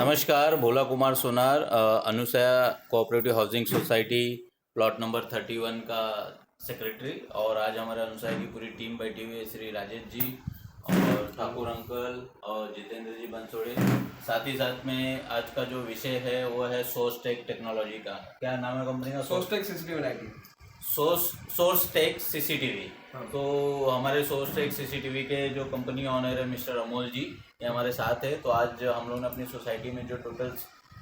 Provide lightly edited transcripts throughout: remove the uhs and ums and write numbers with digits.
नमस्कार, Bhola Kumar Sonar, Anusuya cooperative housing society plot number 31 का secretary. और आज हमारे अनुसया की पूरी टीम बैठी हुई है, श्री राजेश जी और ठाकुर अंकल और जितेंद्र जी बंसोड़े। साथ ही साथ में आज का जो विषय है वो है सोर्सटेक टेक्नोलॉजी का। क्या नाम है कंपनी का? सोर्सटेक सीसीटीवी लाइटिंग। सोर्सटेक सीसीटीवी। तो हमारे सोर्सटेक सीसीटीवी के जो कंपनी ऑनर है मिस्टर अमोल जी, ये हमारे साथ है। तो आज हम लोगों ने अपनी सोसाइटी में जो टोटल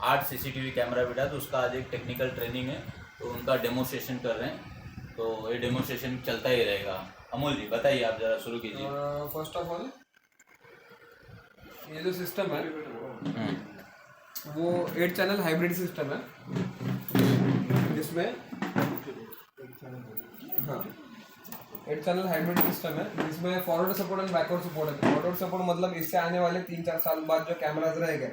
8 सीसीटीवी कैमरा बिठा, तो उसका आज एक टेक्निकल ट्रेनिंग है, तो उनका डेमोस्ट्रेशन कर रहे हैं। तो ये डेमोस्ट्रेशन चलता ही रहेगा। अमोल जी बताइए, आप ज़रा शुरू कीजिए। फर्स्ट ऑफ ऑल, ये जो सिस्टम है वो 8 चैनल हाइब्रिड सिस्टम है, जिसमें 8 चैनल हाइब्रिड सिस्टम है जिसमें forward support and backward support है। फॉरवर्ड सपोर्ट मतलब इससे आने वाले 3-4 साल बाद जो कैमराज रहेंगे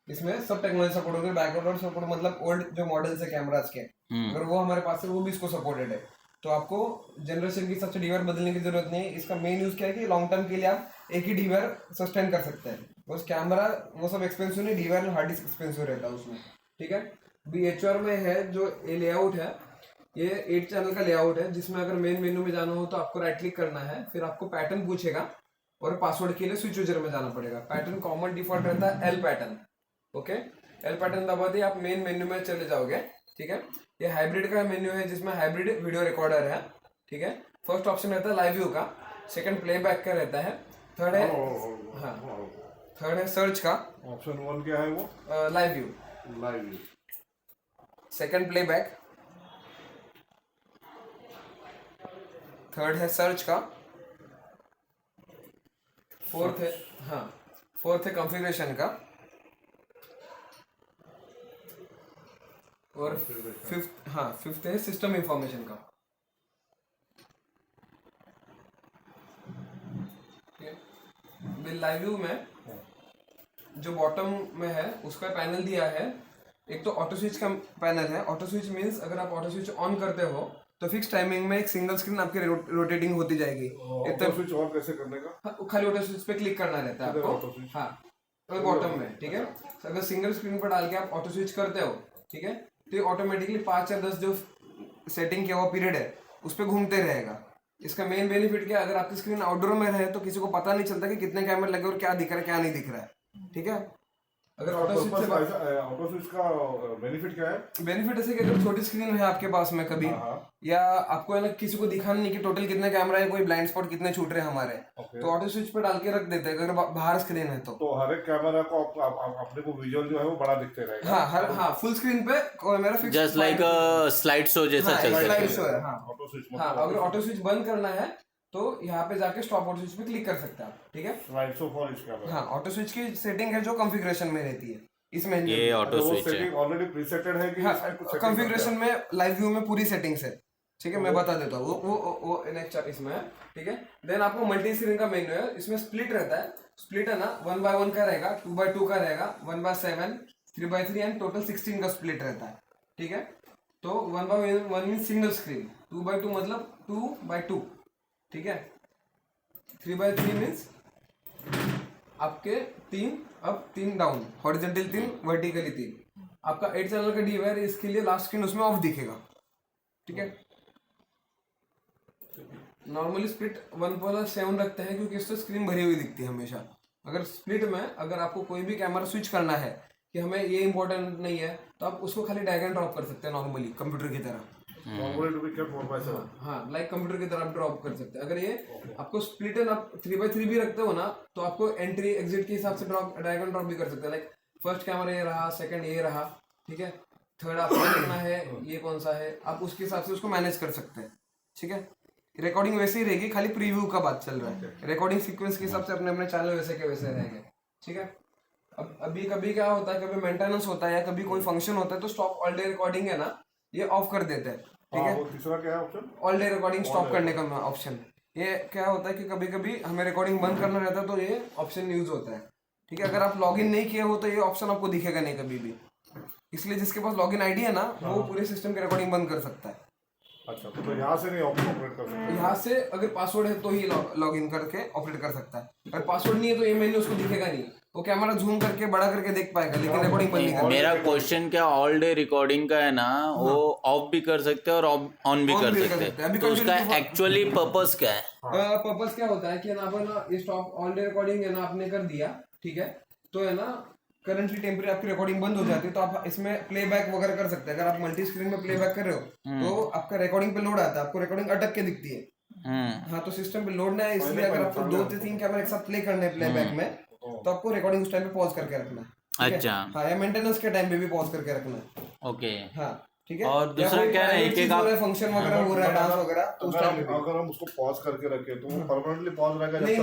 इसमें सब टेक्नोलॉजी सपोर्ट होगी। बैकवर्ड सपोर्ट मतलब ओल्ड जो मॉडल्स है कैमराज के, अगर वो हमारे पास है वो भी इसको सपोर्टेड है। तो आपको जनरेशन की सबसे डीवीआर बदलने की जरूरत नहीं है। इसका मेन यूज क्या है कि लॉन्ग टर्म के लिए आप एक ही डीवीआर सस्टेन कर सकते हैं। बस कैमरा वो सब एक्सपेंसिव नहीं, डीवीआर हार्ड डिस्क एक्सपेंसिव रहता है उसमें, ठीक है। अभी एचआर में है जो ये लेआउट है, ये 8 चैनल का लेआउट है, जिसमें अगर मेन मेन्यू में जाना हो तो आपको राइट क्लिक करना है, फिर आपको पैटर्न पूछेगा और पासवर्ड के लिए स्विच यूजर में जाना पड़ेगा। पैटर्न कॉमन डिफॉल्ट रहता है L pattern, okay. L pattern दबा दिए आप मेन मेन्यू में चले जाओगे, ठीक है। ये हाइब्रिड का मेन्यू है जिसमें हाइब्रिड वीडियो रिकॉर्डर है, ठीक है। फर्स्ट ऑप्शन रहता है लाइव व्यू का, सेकंड प्लेबैक का रहता है, थर्ड है थर्ड है सर्च का। ऑप्शन 1 क्या है वो? Live view, second playback, third है सर्च का, फोर्थ है कॉन्फ़िगरेशन का, और फिफ्थ है सिस्टम इंफॉर्मेशन का। लाइव व्यू में जो बॉटम में है उसका पैनल दिया है। एक तो ऑटो स्विच का पैनल है। ऑटो स्विच मींस अगर आप ऑटो स्विच ऑन करते हो तो फिक्स टाइमिंग में एक सिंगल स्क्रीन आपकी रोटेटिंग होती जाएगी। ऑटो स्विच ऑन कैसे करने का? खाली ऑटो स्विच पे क्लिक करना रहता है आपको, हाँ, तो बॉटम में, ठीक है। अगर सिंगल स्क्रीन पर डाल के आप ऑटो स्विच करते हो, ठीक है, तो ये ऑटोमेटिकली 5 या 10 जो सेटिंग किया हुआ पीरियड है उस पर घूमते रहेगा। इसका मेन बेनिफिट क्या है, अगर आपकी स्क्रीन आउटडोर में रहे तो किसी को पता नहीं चलता कि कितने कैमरे लगे और क्या दिख रहा है क्या नहीं दिख रहा है, ठीक है। अगर ऑटो स्विच का बेनिफिट क्या है? बेनिफिट ऐसे कि अगर छोटी स्क्रीन है आपके पास में कभी, या आपको है ना किसी को दिखाना नहीं कि टोटल कितने कैमरा है, कोई ब्लाइंड स्पॉट कितने छूट रहे हैं हमारे, तो ऑटो स्विच पे डाल के रख देते हैं अगर बाहर स्क्रीन है तो हर एक कैमरा को अपने को विजुअल जो है वो बड़ा दिखते रहेगा। हाँ, फुल स्क्रीन पे camera fix, just like slide show जैसा चलता है। स्लाइड शो है, ऑटो स्विच हाँ। अगर ऑटो स्विच बंद करना है तो यहाँ पे जाके स्टॉप ऑटो स्विच पे क्लिक कर सकते हैं आप, ठीक है। स्लाइड शो फॉर इस कैमरा, हाँ, ऑटो स्विच की सेटिंग है जो कॉन्फ़िगरेशन में रहती है इसमें। ये ऑटो स्विच है, ऑलरेडी प्रीसेटेड है कि कॉन्फ़िगरेशन में लाइव व्यू में पूरी सेटिंग्स है, ठीक है। मैं बता देता हूँ वो नेक्स्ट इसमें है, ठीक है। देन आपको मल्टी स्क्रीन का मेन्यू है, इसमें स्प्लिट रहता है। स्प्लिट है ना, 1x1 का रहेगा, 2x2 का रहेगा, 1x7, 3x3 एंड टोटल 16 का स्प्लिट रहता है, ठीक है। तो 1x1 mean single screen, 2x2 मतलब 2x2, ठीक है। 3x3 मीन्स आपके 3 अप 3 डाउन, हॉरिजॉन्टल 3, वर्टिकली 3। आपका 8 चैनल का डीवीआर है, इसके लिए लास्ट स्क्रीन उसमें ऑफ दिखेगा, ठीक है। नॉर्मली स्प्लिट 1:7 रखते हैं क्योंकि इससे स्क्रीन भरी हुई दिखती है हमेशा। अगर स्प्लिट में अगर आपको कोई भी कैमरा स्विच करना है कि हमें ये इंपॉर्टेंट नहीं है, तो आप उसको खाली ड्रैग एंड ड्रॉप कर सकते हैं नॉर्मली कंप्यूटर की तरह। हाँ, लाइक कंप्यूटर की तरह आप ड्रॉप कर सकते हैं। अगर ये आपको स्प्लिट है, आप 3x3 भी रखते हो ना, तो आपको एंट्री एग्जिट के हिसाब से ड्रैग एंड ड्रॉप भी कर सकते हैं। लाइक फर्स्ट कैमरा ये रहा, सेकंड ये रहा, ठीक है। थर्ड आपको देखना है ये कौन सा है, आप उसके हिसाब से उसको मैनेज कर सकते हैं, ठीक है। रिकॉर्डिंग वैसे ही रहेगी, खाली प्रीव्यू का बात चल रहा है। रिकॉर्डिंग सीक्वेंस के हिसाब से अपने अपने चैनल वैसे के वैसे रहेंगे, ठीक है। अब अभी कभी क्या होता है, कभी मेंटेनेंस होता है या कभी कोई फंक्शन होता है तो स्टॉप ऑल डे रिकॉर्डिंग है ना, ये ऑफ कर देते हैं, ठीक है। तीसरा क्या है option? All day recording stop करने का ऑप्शन। ये क्या होता है कि कभी कभी हमें रिकॉर्डिंग बंद करना रहता है तो ये ऑप्शन यूज होता है, ठीक है। अगर आप लॉगिन नहीं किए हो तो ये ऑप्शन आपको दिखेगा नहीं कभी भी, इसलिए जिसके पास लॉगिन आईडी है ना वो पूरे सिस्टम की रिकॉर्डिंग बंद कर सकता है। अच्छा, तो यहाँ से नहीं ऑपरेट कर सकते? यहाँ से अगर पासवर्ड है तो ही लॉगिन करके ऑपरेट कर सकता है। अगर पासवर्ड नहीं है तो ये मेन्यू उसको दिखेगा नहीं, वो कैमरा जूम करके बड़ा करके देख पाएगा, लेकिन रिकॉर्डिंग बंद नहीं करेगा। मेरा क्वेश्चन क्या, ऑल डे रिकॉर्डिंग का है ना, वो ऑफ भी कर सकते हैं और ऑन भी कर सकते हैं, तो उसका एक्चुअली पर्पस क्या है? पर्पस क्या होता है कि ना अपन ये स्टॉप ऑल डे रिकॉर्डिंग है ना आपने कर दिया, ठीक है, तो है ना करंटली टेम्परेरी आपकी रिकॉर्डिंग बंद हो जाती है, तो आप इसमें प्लेबैक वगैरह कर सकते हैं। अगर आप मल्टी स्क्रीन में प्लेबैक कर रहे हो तो आपका रिकॉर्डिंग पे लोड आता है, आपको रिकॉर्डिंग अटक के दिखती है। हाँ, तो सिस्टम पे लोड ना है, इसलिए अगर आपको 2 से 3 कैमरा एक साथ प्ले करने हैं प्लेबैक में, तो आपको रिकॉर्डिंग उस टाइम पे पॉज करके रखना है। अच्छा, हाँ, या मेंटेनेंस के टाइम पे भी पॉज करके रखना है। ओके। हाँ, ठीक है। और दूसरा क्या है, एक आप फंक्शन वगैरह हो रहा है, डांस वगैरह, तो उस टाइम पे अगर हम उसको पॉज करके रखें तो वो परमानेंटली पॉज रहेगा? नहीं,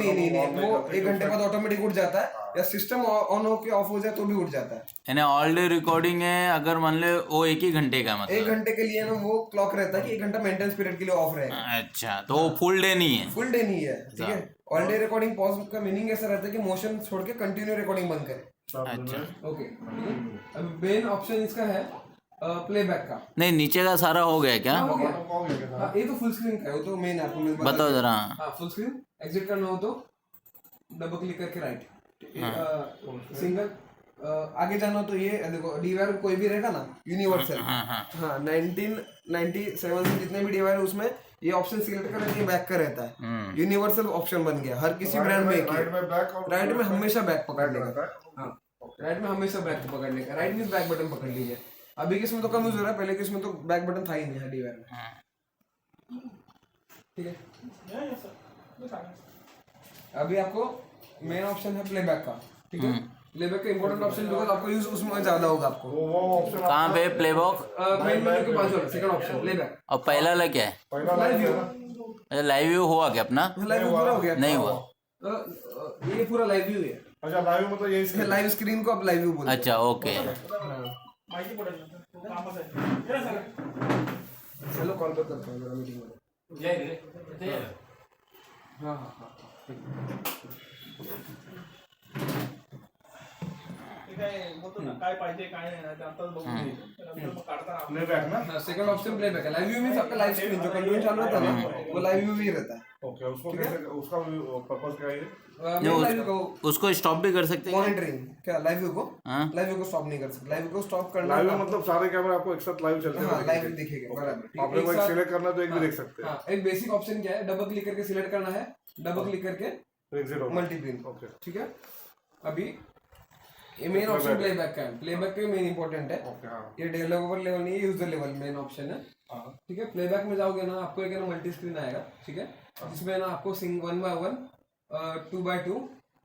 वो 1 घंटे बाद ऑटोमेटिक उठ जाता है, या सिस्टम ऑन होके ऑफ हो जाए तो भी उठ जाता है। यानी ऑल डे रिकॉर्डिंग है, अगर मान ले वो 1 ही घंटे का, मतलब 1 घंटे के लिए ना वो क्लॉक रहता है कि 1 घंटा मेंटेनेंस पीरियड के लिए ऑफ रहेगा। अच्छा, तो वो फुल डे नहीं है? फुल डे नहीं है, ठीक है। ऑल डे रिकॉर्डिंग पॉज का मीनिंग ऐसा रहता है कि मोशन छोड़ के कंटिन्यू रिकॉर्डिंग बंद करे। अच्छा, ओके। अब मेन ऑप्शन इसका है प्लेबैक का। नहीं, नीचे का सारा हो गया क्या? हो गया। हाँ, ये तो फुल स्क्रीन का है, वो तो मेन है, आपको मैं बताओ जरा। हाँ, फुल स्क्रीन एग्जिट करना हो तो डबल क्लिक करके राइट, सिंगल आगे जाना हो तो ये देखो, डीवायर कोई भी रहेगा ना यूनिवर्सल, हाँ 1997 से जितने भी डीवायर है उसमें ये ऑप्शन सिलेक्ट करके ये बैक का रहता है, यूनिवर्सल ऑप्शन बन गया हर किसी ब्रांड में। राइट में हमेशा बैक पकड़ने का, हाँ राइट में हमेशा बैक पकड़ने का, राइट मींस बैक बटन पकड़ लीजिए। अभी किसमें तो कम यूज हो रहा है, पहले किसमें तो बैक बटन था ही नहीं डीवायर में, ठीक है। अभी आपको मेन ऑप्शन है प्लेबैक का, ठीक है। प्लेबैक का इंपॉर्टेंट ऑप्शन बिकॉज आपको यूज उसमें ज्यादा होगा आपको। वो ऑप्शन कहाँ पे प्लेबॉक? मेन मेन्यू के पास सेकंड ऑप्शन प्लेबैक। और पहला वाला क्या है? Live view. अच्छा, लाइव व्यू हुआ क्या अपना? लाइव व्यू पूरा हो गया? नहीं हुआ। ये पूरा लाइव व्यू है। अच्छा, लाइव मतलब यही लाइव स्क्रीन को आप लाइव व्यू बोलते हैं। अच्छा, ओके। चलो कॉल पे करता हूँ मीटिंग में। हाँ हाँ हाँ, काय पाहिजे काय नाही ते आता बघून घ्यायचं मग काढताना प्लेबैक ना? हाँ, सेकंड ऑप्शन प्लेबैक है। लाइव व्यू मींस आपका लाइव स्क्रीन जो कंटिन्यू चालू रहता है ना, वो लाइव व्यू ही रहता है। ओके, उसको कैसे, उसका पर्पस क्या है? लाइव व्यू को उसको स्टॉप भी कर सकते हैं? मॉनिटरिंग क्या लाइव व्यू को? हाँ? लाइव व्यू को स्टॉप नहीं कर सकते। लाइव व्यू को स्टॉप करना लाइव मतलब सारे कैमरे आपको एक साथ लाइव चलते हाँ हैं? लाइव दिखेगा बराबर। आपने को एक सिलेक्ट करना तो एक भी देख सकते हैं। हाँ, एक बेसिक ऑप्शन क्या है, डबल क्लिक करके सिलेक्ट करना है, डबल क्लिक करके एग्जिट मल्टीप्लेन, ओके, ठीक है। अभी ये मेन ऑप्शन प्लेबैक का है, प्लेबैक का मेन इंपॉर्टेंट है। ओके, हाँ ये डेवलपर लेवल नहीं है, यूजर लेवल मेन ऑप्शन है, ठीक है। प्लेबैक में जाओगे ना, आपको एक मल्टी स्क्रीन आएगा, ठीक है, जिसमें ना आपको 1x1, 2x2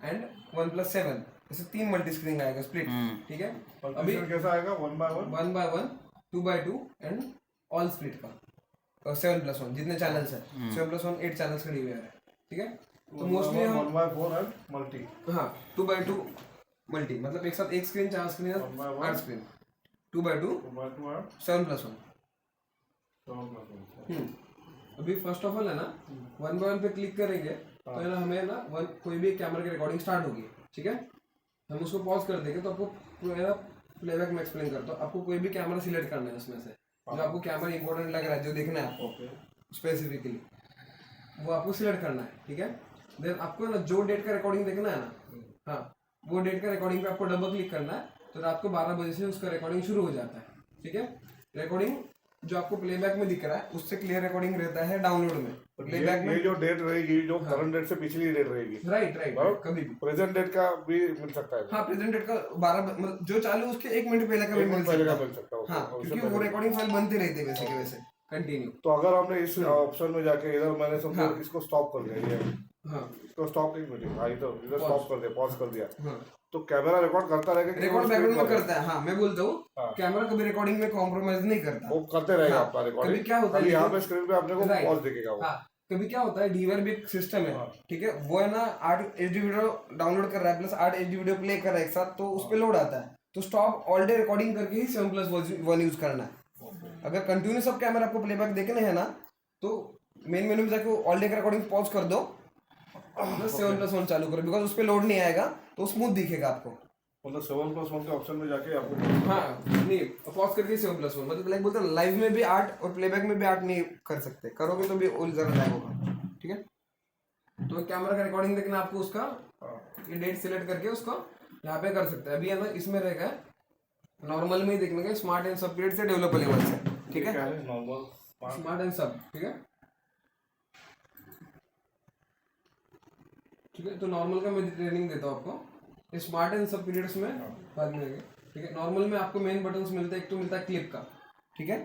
एंड 1+7 ऐसे 3 मल्टी स्क्रीन आएगा स्प्लिट, ठीक है। अभी कैसा आएगा? 1x1, 1x1, 2x2 and all split का 7+1 जितने चैनल्स है, 7+1 8 चैनल्स का डीवीआर है, ठीक है। तो मोस्टली हम 1x4 एंड मल्टी, हाँ 2x2 मल्टी मतलब एक साथ एक स्क्रीन 4 स्क्रीन 8 स्क्रीन, 2x2 7+1। अभी फर्स्ट ऑफ ऑल है ना 1x1 पे क्लिक करेंगे तो है ना हमें ना कोई भी कैमरा की रिकॉर्डिंग स्टार्ट होगी, ठीक है। हम उसको पॉज कर देंगे तो आपको है ना प्लेबैक में एक्सप्लेन करता हूँ, आपको कोई भी कैमरा सिलेक्ट करना है उसमें से जो आपको कैमरा इंपॉर्टेंट लग रहा है, जो देखना है आपको स्पेसिफिकली, वो आपको सिलेक्ट करना है, ठीक है। देन आपको ना जो डेट का रिकॉर्डिंग देखना है ना, हाँ वो डेट का रिकॉर्डिंग पे आपको डबल क्लिक करना है, तो रात को 12 बजे से उसका रिकॉर्डिंग शुरू हो जाता है, ठीक है। रिकॉर्डिंग जो आपको प्लेबैक में दिख रहा है उससे क्लियर रिकॉर्डिंग रहता है डाउनलोड में। प्लेबैक में ये जो डेट रहेगी, जो करंट डेट से पिछली डेट रहेगी, राइट कभी भी प्रेजेंट डेट का भी मिल सकता है? हाँ, प्रेजेंट डेट का 12 मतलब जो चालू उसके 1 मिनट पहले का भी मिल सकता है, हाँ, क्योंकि वो रिकॉर्डिंग फाइल बनते रहते हैं वैसे के वैसे कंटिन्यू। तो अगर हमने इस ऑप्शन में जाके इधर मैंने समझो इसको स्टॉप कर दिया, ये हाँ इसको स्टॉप एक मिनट, हाँ इधर स्टॉप कर दिया, पॉज कर दिया, हाँ, तो कैमरा रिकॉर्ड करता रहेगा? रिकॉर्ड बैकग्राउंड में करता है, हाँ मैं बोलता हूँ कैमरा कभी रिकॉर्डिंग में कॉम्प्रोमाइज नहीं करता, वो करते रहेगा आपका रिकॉर्डिंग। कभी क्या होता है यहाँ पे स्क्रीन पे अपने को पॉज दिखेगा वो। हाँ, कभी क्या होता है डीवीआर भी एक सिस्टम है, ठीक है, वो है ना 8 HD वीडियो डाउनलोड कर रहा है प्लस 8 HD वीडियो प्ले कर रहा है एक साथ, तो उस पे लोड आता है, तो स्टॉप ऑल डे रिकॉर्डिंग करके ही 7+1 यूज करना है। अगर कंटिन्यू सब कैमरा आपको प्लेबैक देखना है ना, तो मेन मेन्यू में जाके ऑल डे का रिकॉर्डिंग पॉज कर दो, प्लस 7+1 चालू करो, बिकॉज उस पे लोड नहीं आएगा तो स्मूथ दिखेगा आपको। मतलब 7+1 के ऑप्शन में जाके आपको, हाँ नहीं पॉज करके 7+1 मतलब लाइक बोलते हैं लाइव में भी 8 और प्लेबैक में भी 8 नहीं कर सकते, करोगे तो भी जरा लैग होगा, ठीक है। तो कैमरा का रिकॉर्डिंग देखना आपको उसका ये डेट सिलेक्ट करके उसका यहाँ पे कर सकते हैं। अभी है ना इसमें रहेगा नॉर्मल में ही देखने का स्मार्ट एंड सब पीरियड से डेवलपर लेवल से, ठीक है, क्या है नॉर्मल स्मार्ट एंड सब, ठीक है। ठीक है, तो नॉर्मल का मैं ट्रेनिंग देता हूँ आपको, स्मार्ट एंड सब पीरियड्स में बाद में आएंगे, ठीक है। नॉर्मल में आपको मेन बटन्स मिलते हैं, एक तो मिलता है क्लिप का, ठीक है।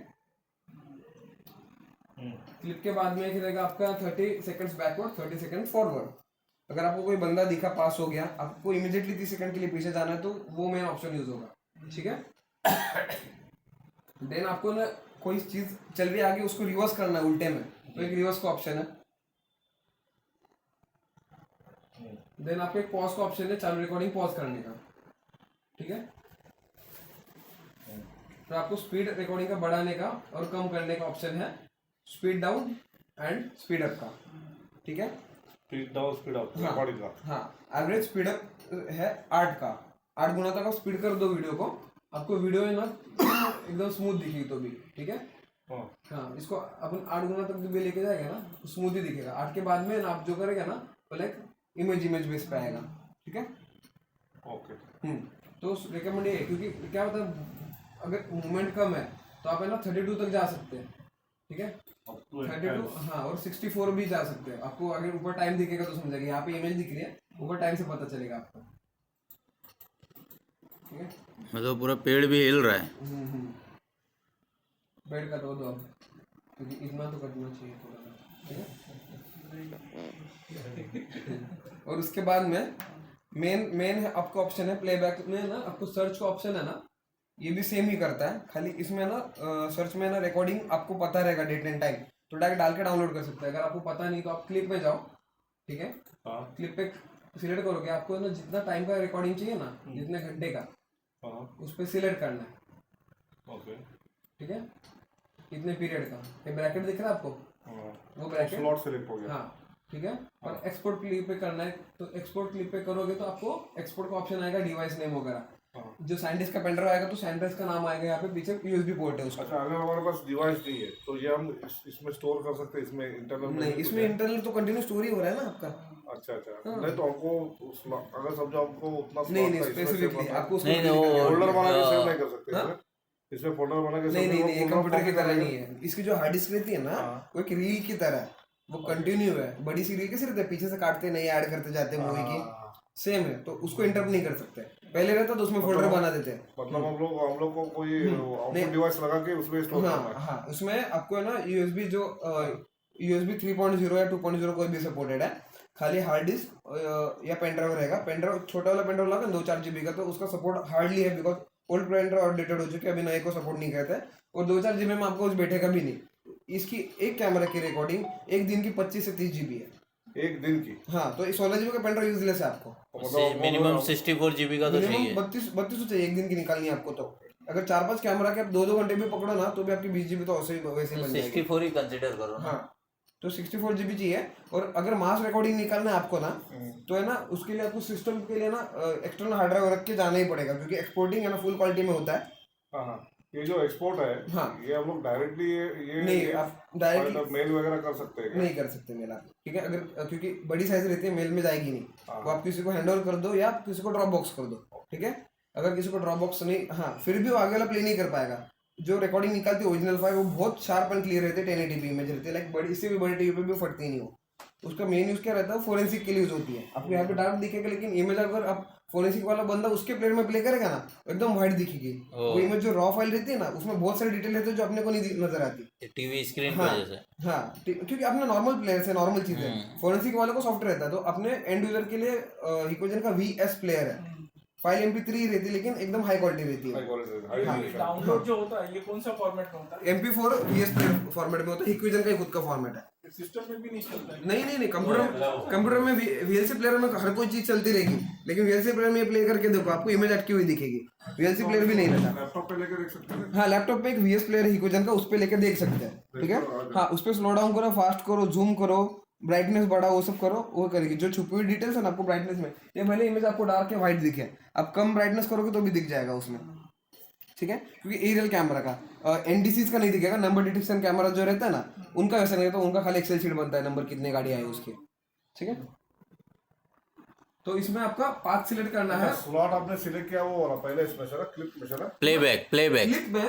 क्लिप के बाद में एक रहेगा आपका 30 सेकंड्स बैकवर्ड, 30 सेकंड फॉरवर्ड। अगर आपको कोई बंदा दिखा पास हो गया, आपको इमीडिएटली 30 सेकंड के लिए पीछे जाना है तो वो मेन ऑप्शन यूज होगा, ठीक है। देन आपको ना कोई चीज चल रही है आगे, उसको रिवर्स करना है उल्टे में, तो एक रिवर्स का ऑप्शन है। देन आपको एक पॉज का ऑप्शन है, चालू रिकॉर्डिंग पॉज करने का, ठीक है। तो आपको स्पीड रिकॉर्डिंग का बढ़ाने का और कम करने का ऑप्शन है, speed down and speed up का, ठीक है। स्पीड डाउन स्पीड अप हाँ। रिकॉर्डिंग का। हाँ, एवरेज स्पीड अप है 8 का, 8 गुना तक आप स्पीड कर दो वीडियो को, आपको वीडियो है ना एकदम स्मूथ दिखेगी तो भी, ठीक है। हाँ। हाँ, इसको अपन 8 गुना तक भी लेके जाएगा ना तो स्मूथ ही दिखेगा। 8 के बाद में ना आप जो करेगा ना तो लाइक इमेज बेस पे आएगा, ठीक है। ओके। तो रिकमेंड ये है, क्योंकि क्या होता है अगर मूवमेंट कम है तो आप है ना 32 तक जा सकते हैं, ठीक है। 32 हाँ, और 64 भी जा सकते हैं। आपको अगर ऊपर टाइम दिखेगा तो समझेगा, यहाँ पे इमेज दिख रही है, ऊपर टाइम से पता चलेगा आपको, ठीक है। मतलब पूरा पेड़ भी हिल रहा है। बेड का दो आप, क्योंकि इतना तो करना चाहिए थोड़ा, ठीक है। और उसके बाद में मेन है आपका ऑप्शन है प्लेबैक में ना, आपको सर्च का ऑप्शन है ना, ये भी सेम ही करता है, खाली इसमें ना सर्च में ना रिकॉर्डिंग आपको पता रहेगा डेट एंड टाइम, तो डायरेक्ट डाल के डाउनलोड कर सकते हैं। अगर आपको पता नहीं तो आप क्लिप में जाओ, ठीक है। क्लिप पे सिलेक्ट करोगे, आपको ना जितना टाइम का रिकॉर्डिंग चाहिए ना, जितने घंटे का, उस पर सिलेक्ट करना है, ओके, ठीक है। इतने पीरियड का ये ब्रैकेट दिख रहा है आपको, वो ब्रैकेट स्लॉट सेलेक्ट हो गया। हाँ, ठीक है। और एक्सपोर्ट क्लिप पे करना है, तो एक्सपोर्ट क्लिप पे करोगे तो आपको एक्सपोर्ट का ऑप्शन आएगा, डिवाइस नेम वगैरह। जो साइंटिस्ट का पेनड्राइव आएगा तो साइंटिस्ट का नाम आएगा, यहाँ पे पीछे यूएसबी पोर्ट है उसका। अच्छा, अगर हमारे पास डिवाइस नहीं है तो ये हम इसमें स्टोर कर सकते हैं, इसमें इंटरनल नहीं, इसमें इंटरनल तो कंटिन्यू स्टोरी हो रहा है ना आपका। अच्छा नहीं तो हमको अगर समझो हमको उतना नहीं स्पेसिफिकली आपको नहीं, वो फोल्डर बना के सेव नहीं कर सकते इसमें फोल्डर बना के नहीं, ये कंप्यूटर की तरह नहीं है। इसकी जो हार्ड डिस्क रहती है ना, वो एक रील की तरह है, वो कंटिन्यू है। बड़ी सी रील कैसे रहते हैं, पीछे से काटते नहीं ऐड करते जाते हैं मूवी की, सेम है। तो उसको इंटरप्ट नहीं कर सकते। पहले रहता तो उसमें फोल्डर बना देते हैं, मतलब हम लोग को कोई आउटपुट डिवाइस लगा के उसमें स्टोर करना है। हाँ, उसमें आपको है ना यूएसबी जो यूएसबी 3.0 या 2.0 कोई भी सपोर्टेड है। खाली हार्ड डिस्क या पेन ड्राइव रहेगा। पेन ड्राइव छोटा वाला पेन ड्राइव लगा 2-4 GB का, तो उसका सपोर्ट हार्डली है, because old pen drive outdated हो चुके हैं, अभी नए को सपोर्ट नहीं करते हैं। और 2-4 GB में आपको कुछ बैठेगा भी नहीं। इसकी एक कैमरा की रिकॉर्डिंग एक दिन की 25 से 30 GB है, एक दिन की। हाँ, तो 16 GB का पेन ड्राइव यूजलेस है आपको। मिनिमम 64 GB का तो चाहिए। 32 चाहिए एक दिन की निकालनी है आपको। तो अगर 4-5 कैमरा के आप 2-2 घंटे भी पकड़ो ना, तो भी आपकी 20 GB तो वैसे ही बन जाएगी। 64 ही कंसीडर करो ना। हाँ, तो 64 GB चाहिए। और अगर मास रिकॉर्डिंग निकालना है आपको ना, तो है ना उसके लिए आपको सिस्टम के लिए ना एक्सटर्नल हार्ड ड्राइव रख के जाना ही पड़ेगा, क्योंकि एक्सपोर्टिंग है ना फुल क्वालिटी में होता है। हाँ, ये जो एक्सपोर्ट है, हाँ, ये हम लोग डायरेक्टली ये नहीं, आप डायरेक्टली मेल वगैरह कर सकते हैं? नहीं कर सकते मेल आप, ठीक है। अगर क्योंकि बड़ी साइज रहती है, मेल में जाएगी नहीं, वो आप किसी को हैंड ओवर कर दो या आप किसी को ड्रॉप बॉक्स कर दो, ठीक है। अगर किसी को ड्रॉप बॉक्स नहीं, हाँ, फिर भी वो आगे वाला प्ले नहीं कर पाएगा। जो रिकॉर्डिंग निकालती है ओरिजिनल फाइल, वो बहुत शार्प एंड क्लियर रहते हैं, 1080p इमेज रहती है, लाइक बड़ी, इससे भी बड़ी टीवी पे भी फटती नहीं हो। उसका मेन यूज क्या रहता है, फोरेंसिक के लिए यूज होती है। आपको यहाँ पे डार्क दिखेगा, लेकिन इमेज अगर आप फोरेंसिक वाला बंदा उसके प्लेयर में प्ले करेगा ना, एकदम व्हाइट दिखेगी। वो इमेज जो रॉ फाइल रहती है ना, उसमें बहुत सारी डिटेल रहती है जो अपने को नहीं नजर आती टीवी स्क्रीन की वजह से। हाँ, क्योंकि अपने नॉर्मल प्लेयर से नॉर्मल चीज है। फोरेंसिक वाले को सॉफ्टवेयर रहता है, तो अपने एंड यूजर के लिए हिकोजन का VS प्लेयर है। फाइल MP3 रहती है, लेकिन एकदम हाई क्वालिटी रहती है। डाउनलोड जो होता है ये कौन सा फॉर्मेट में होता है? MP4 VS प्लेयर फॉर्मेट में होता है। हिकोजन का ही खुद का फॉर्मेट है। सिस्टम में भी नहीं चलता है? नहीं, कंप्यूटर में VLC प्लेयर में हर कोई चीज चलती रहेगी, लेकिन VLC प्लेयर में प्ले करके देखो, आपको इमेज अटकी हुई दिखेगी। VLC प्लेयर भी नहीं रहता। लैपटॉप पे लेके देख सकते हैं। हाँ, लैपटॉप पे एक VS प्लेयर हिकोजन का, उस पे लेके देख सकते हैं, ठीक है। हाँ, उस पे स्लो डाउन करो, फास्ट करो, जूम करो, ब्राइटनेस बढ़ा, वो सब करो, वो करेगी। जो छुपी हुई डिटेल्स है ना आपको ब्राइटनेस में, ये भले इमेज आपको डार्क या व्हाइट दिखे, आप कम ब्राइटनेस करोगे तो भी दिख जाएगा उसमें, ठीक है। क्योंकि एरियल कैमरा का NDCs का नहीं दिखेगा। नंबर डिटेक्शन कैमरा जो रहता है ना, उनका वैसा नहीं रहता, उनका खाली एक्सेल शीट बनता है, नंबर कितने गाड़ी आई उसकी, ठीक है। तो इसमें आपका पाथ सिलेक्ट करना है। स्लॉट आपने सिलेक्ट किया वो वाला पहले इसमें से ना क्लिप में से ना प्लेबैक क्लिक में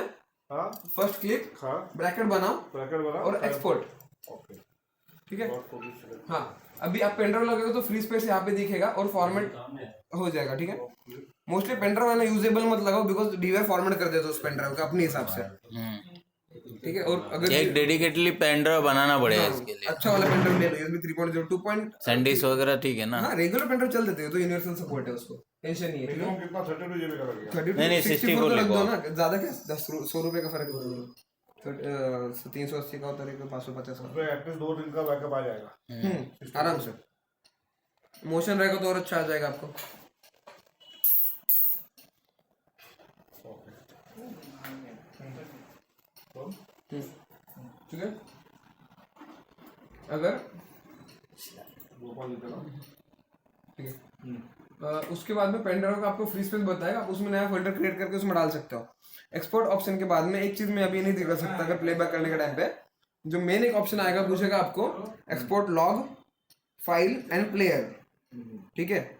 हाँ फर्स्ट क्लिक, हाँ ब्रैकेट बनाओ ब्रैकेट बना और एक्सपोर्ट। ओके ठीक है, Slot को भी select हाँ अभी आप पेनड्राइव लगेगा तो फ्री स्पेस यहाँ पे दिखेगा और फॉर्मेट हो जाएगा। ठीक है, मोस्टली पेनड्राइव है ना यूजेबल मत लगाओ बिकॉज डीवीआर फॉर्मेट कर देते हो उस पेनड्राइव का अपने हिसाब से। ठीक है, और अगर एक डेडिकेटली पेन ड्राइव बनाना पड़ेगा इसके लिए। अच्छा वाला पेनड्राइव ले लो, यूएसबी 3.0 2. सैंडिस्क वगैरह ठीक है ना? हाँ रेगुलर पेनड्राइव चल देते हो तो यूनिवर्सल सपोर्ट है, उसको टेंशन नहीं है। ठीक है, मिनिमम कितना 32 GB का लगेगा 32 नहीं, 64 64 तो रख दो लिखो। ना, ज्यादा क्या 100 रुपए का फर्क पड़ेगा। तो 380 का होता है 550 का। उसमें एटलीस्ट 2 दिन का बैकअप आ जाएगा। आराम से मोशन रहेगा तो और अच्छा आ जाएगा आपको। ठीक है, अगर ठीक है उसके बाद में पेन ड्राइव का आपको फ्री स्पेस बताएगा, आप उसमें नया फोल्डर क्रिएट करके उसमें डाल सकते हो। एक्सपोर्ट ऑप्शन के बाद में एक चीज मैं अभी नहीं दिखा सकता, अगर प्लेबैक करने के टाइम पे जो मेन एक ऑप्शन आएगा पूछेगा आपको export log file and player. ठीक है,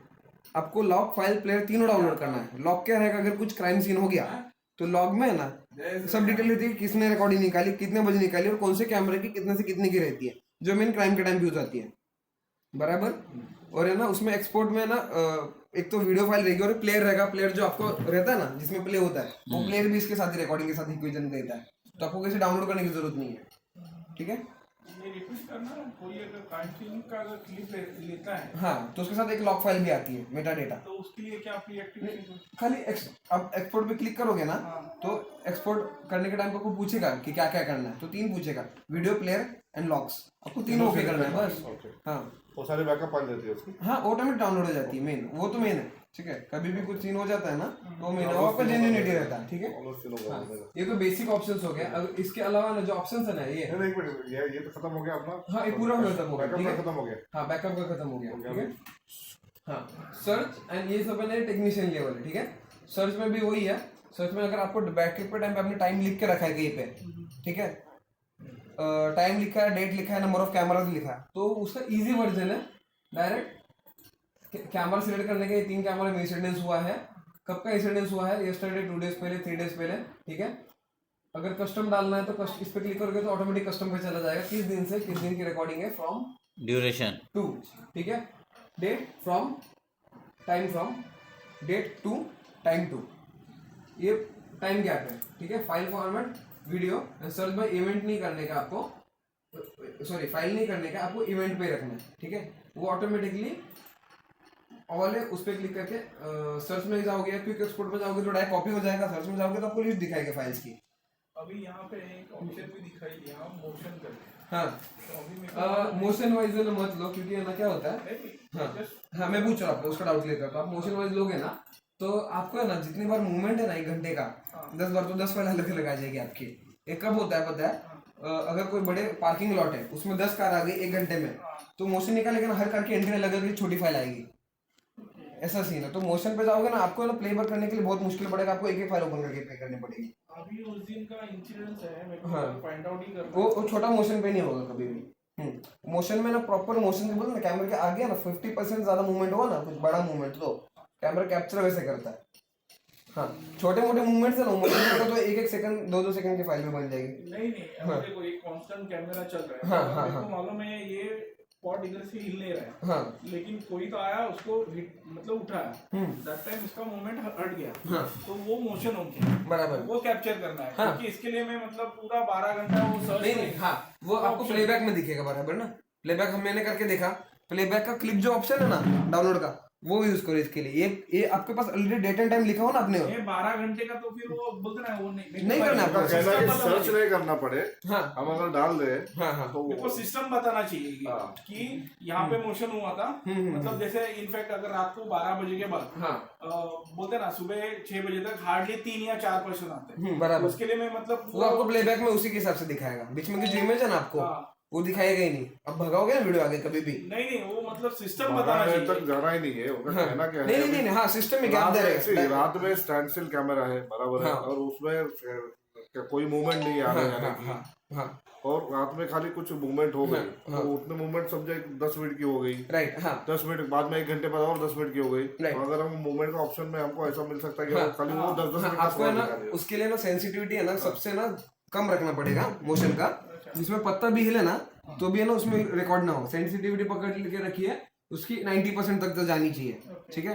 आपको लॉग फाइल प्लेयर तीनों डाउनलोड करना है। लॉग क्या रहेगा, अगर कुछ क्राइम सीन हो गया तो लॉग में है ना सब डिटेल रहती है, किसने रिकॉर्डिंग निकाली, कितने बजे निकाली और कौन से कैमरे की कितने से कितने की रहती है, जो मेन क्राइम के टाइम यूज आती है। बराबर, और है ना उसमें एक्सपोर्ट में ना एक तो वीडियो फाइल रहेगी और प्लेयर रहेगा। प्लेयर जो आपको रहता है ना जिसमें प्ले होता है, वो प्लेयर भी इसके साथ ही रिकॉर्डिंग के साथ इक्विजन देता है, तो आपको किसी डाउनलोड करने की जरूरत नहीं है। ठीक है, ये रिक्वेस्ट करना, कोई अगर कांटिन्यू का अगर क्लिप लेता है हाँ तो उसके साथ एक लॉग फाइल भी आती है मेटा डेटा। तो उसके लिए क्या प्री एक्टिवेशन? खाली आप एक्सपोर्ट पे क्लिक करोगे ना तो एक्सपोर्ट करने के टाइम पे आपको पूछेगा कि क्या क्या करना है, तो 3 पूछेगा, वीडियो प्लेयर एंड लॉग्स, आपको तीनों ओके करना है बस। हाँ वो सारे बैकअप आ जाती है उसकी। हाँ ऑटोमेटिक डाउनलोड हो जाती है, मेन वो तो मेन है। ठीक है, कभी भी कुछ सीन हो जाता है ना तो मेन वो आपका जेन्युइनिटी रहता है। ठीक है, ऑलमोस्ट तीनों हाँ, का ये तो बेसिक ऑप्शंस हो गया। अब इसके अलावा ना जो ऑप्शंस है ना ये नहीं एक मिनट, ये तो खत्म हो गया अपना। हाँ ये पूरा खत्म हो गया। बैकअप ठीक का है, खत्म हो गया। हाँ बैकअप का खत्म हो गया। ठीक है, हाँ सर्च एंड ये सब है टेक्नीशियन लेवल है। ठीक है, सर्च में भी वही है। सर्च में अगर आपको बैकअप पे टाइम पे आपने टाइम लिख के रखा है कहीं पे, ठीक है, टाइम लिखा है, डेट लिखा है, नंबर ऑफ कैमरास लिखा है, तो उसका इजी वर्जन है डायरेक्ट कैमरा सिलेक्ट करने के 3 कैमरा में इंसिडेंस हुआ है। कब का इंसिडेंस हुआ है, यस्टरडे, 2 डेज पहले, 3 डेज पहले। ठीक है, अगर कस्टम डालना है तो इस पे क्लिक करोगे तो ऑटोमेटिक कस्टम पे चला जाएगा, किस दिन से किस दिन की रिकॉर्डिंग है, फ्रॉम ड्यूरेशन टू। ठीक है, date from, time from, date to, time to, ये टाइम गैप है। ठीक है, file format, video, search by event नहीं करने का आपको, सॉरी फाइल नहीं करने का, आपको इवेंट पे रखना है। ठीक है, वो ऑटोमेटिकली ऑल है, उस पर क्लिक करके सर्च में जाओगे, क्विक एक्सपोर्ट में जाओगे तो डायरेक्ट कॉपी हो जाएगा, सर्च में जाओगे तो आपको लिस्ट दिखाएगा फाइल्स की। अभी यहाँ पे एक ऑप्शन भी दिखाई दिया मोशन करके, हाँ तो अभी मेरे मोशन वाइज मत लो, क्योंकि है ना क्या होता है, हाँ हाँ मैं पूछ रहा हूँ आपको, उसका डाउट क्लियर करता हूँ। आप मोशन वाइज लोगे ना तो आपको है ना जितनी बार मूवमेंट है ना 1 घंटे का, 10 बार तो 10 फाइल अलग अलग आ जाएगी आपकी। एक कब होता है पता है, अगर कोई बड़े पार्किंग लॉट है उसमें 10 कार आ गई 1 घंटे में, तो मोशन निकालेगा ना, हर कार की एंट्री अलग अलग छोटी फाइल आएगी, ऐसा सीन है। तो मोशन पे जाओगे ना आपको ना प्लेबैक करने के लिए बहुत मुश्किल पड़ेगा, आपको एक फाइल ओपन करके पे करनी पड़ेगी। अभी उस दिन का इंसिडेंस है, मेरे को हाँ। फाइंड आउट ही करना वो छोटा मोशन पे नहीं होगा कभी भी। मोशन में ना प्रॉपर मोशन के बोलते ना कैमरे के आगे ना 50% ज्यादा मूवमेंट होगा ना, कुछ बड़ा मूवमेंट, तो कैमरा कैप्चर वैसे करता है। हाँ छोटे मोटे मूवमेंट्स है ना, मोशन का तो 1-1 सेकंड 2-2 सेकंड की फाइल में बन जाएगी। नहीं अब देखो एक कांस्टेंट कैमरा चल रहा है, हाँ, हाँ, मेरे को हाँ। मालूम है ये पॉट इधर से हिल नहीं रहा है, हाँ लेकिन कोई तो आया उसको मतलब उठाया, दैट टाइम इसका मूवमेंट हट गया, हाँ तो वो मोशन हो गया, बराबर। वो कैप्चर करना है। हाँ। क्योंकि इसके लिए मैं मतलब पूरा 12 घंटा वो सर्च नहीं हाँ वो आपको प्लेबैक में दिखेगा बराबर ना, प्लेबैक हम मैंने करके देखा, प्लेबैक का क्लिप जो ऑप्शन है ना डाउनलोड का, वो यूज करो इसके लिए। ये आपके पास ऑलरेडी डेट एंड टाइम लिखा हो ना आपने, ये 12 घंटे का, तो फिर वो बोलते ना वो नहीं करना है आपको। आपका कहना है कि सर्च नहीं करना पड़े, हाँ हम अगर डाल दे हाँ हाँ तो मेरे को सिस्टम बताना चाहिए हाँ। कि यहाँ पे मोशन हुआ था, मतलब जैसे इनफैक्ट अगर रात को 12 बजे के बाद हाँ बोलते ना सुबह 6 बजे तक हार्डली 3 या 4 पर्सन आते हैं, बराबर। उसके लिए मैं मतलब वो आपको प्लेबैक में उसी के हिसाब से दिखाएगा, बीच में की जो इमेज है ना आपको हाँ। वो दिखाएगा ही नहीं। अब भगाओगे ना वीडियो आगे कभी भी, नहीं वो मतलब सिस्टम बताना तक चाहिए। जाना ही नहीं है, उनका हाँ। कहना क्या है, नहीं नहीं नहीं हाँ सिस्टम में गैप दे रहे हैं। रात में स्टैंड कैमरा है बराबर है, हाँ। और उसमें कोई मूवमेंट नहीं आ हाँ रहा हाँ है, हाँ हाँ और रात में खाली कुछ मूवमेंट हो गई तो उतने मूवमेंट समझे 10 मिनट की हो गई, राइट, हाँ 10 मिनट बाद में 1 घंटे बाद और 10 मिनट की हो गई। तो अगर हम मूवमेंट का ऑप्शन में हमको ऐसा मिल सकता है कि खाली वो 10-10 मिनट का आपको है ना दिखा दे। उसके लिए ना सेंसिटिविटी है ना सबसे ना कम रखना पड़ेगा मोशन का, जिसमें पत्ता भी हिले ना तो भी है ना उसमें रिकॉर्ड ना हो। सेंसिटिविटी पकड़ के रखिए उसकी 90% तक तो जानी चाहिए, ठीक है।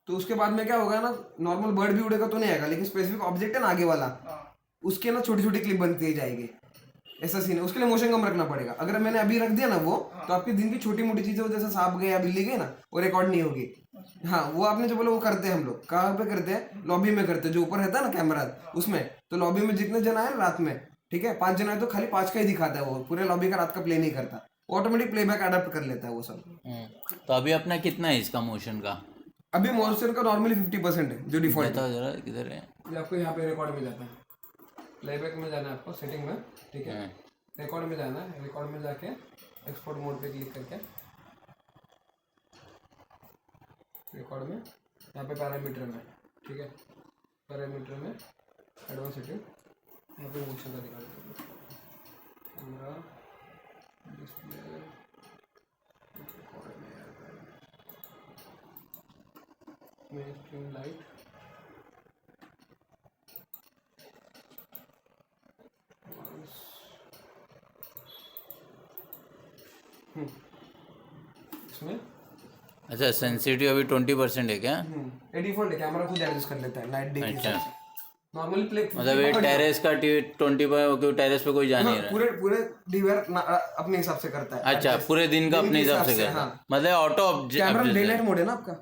तो उसके बाद में क्या होगा ना, नॉर्मल बर्ड भी उड़ेगा तो नहीं आएगा, लेकिन स्पेसिफिक ऑब्जेक्ट है ना आगे वाला, उसके ना छोटी छोटी क्लिप बनती जाएगी, ऐसा सीन है। उसके लिए मोशन कम रखना पड़ेगा। अगर मैंने अभी रख दिया ना वो, तो आपकी दिन की छोटी मोटी चीजें जैसे सांप गए या बिल्ली गई ना, वो रिकॉर्ड नहीं होगी। हाँ, वो आपने जो बोला वो करते हैं हम लोग। कहाँ पे करते हैं? लॉबी में करते हैं, जो ऊपर रहता है ना कैमरा उसमें। तो लॉबी में जितने जन आए रात में, ठीक है, 5 जन आए तो खाली 5 का ही दिखाता है वो, पूरे लॉबी का रात का प्ले नहीं करता, ऑटोमेटिक प्लेबैक अडेप्ट कर लेता है वो सब। तो अभी अपना कितना है इसका मोशन का? अभी मोशन का नॉर्मली 50% है जो डिफॉल्ट है। बताओ जरा किधर है? ये आपको यहाँ पे रिकॉर्ड में जाता है, प्लेबैक में जाना है आपको, सेटिंग में, ठीक है, रिकॉर्ड में जाना है। रिकॉर्ड में जाके एक्सपोर्ट मोड पे क्लिक करके रिकॉर्ड में यहाँ पे पैरामीटर में, ठीक है, पैरामीटर में एडवांस सेटिंग, यहाँ पे मोशन का दिखा देते हैं, कैमरा डिस्प्ले रिकॉर्ड में स्ट्रीम लाइट, इसमें अच्छा, सेंसिटिव अभी 20% है क्या? ये डिफॉल्ट है, कैमरा खुद एडजस्ट कर लेता है नाइट डे के अच्छा। हिसाब से। नॉर्मली प्ले मतलब ये टेरेस का 20 क्योंकि टेरेस पे कोई जा नहीं रहा। पूरे पूरे डीवीआर अपने हिसाब से करता है। अच्छा, पूरे दिन का अपने हिसाब से करता है, हाँ। मतलब auto camera day night mode है ना आपका।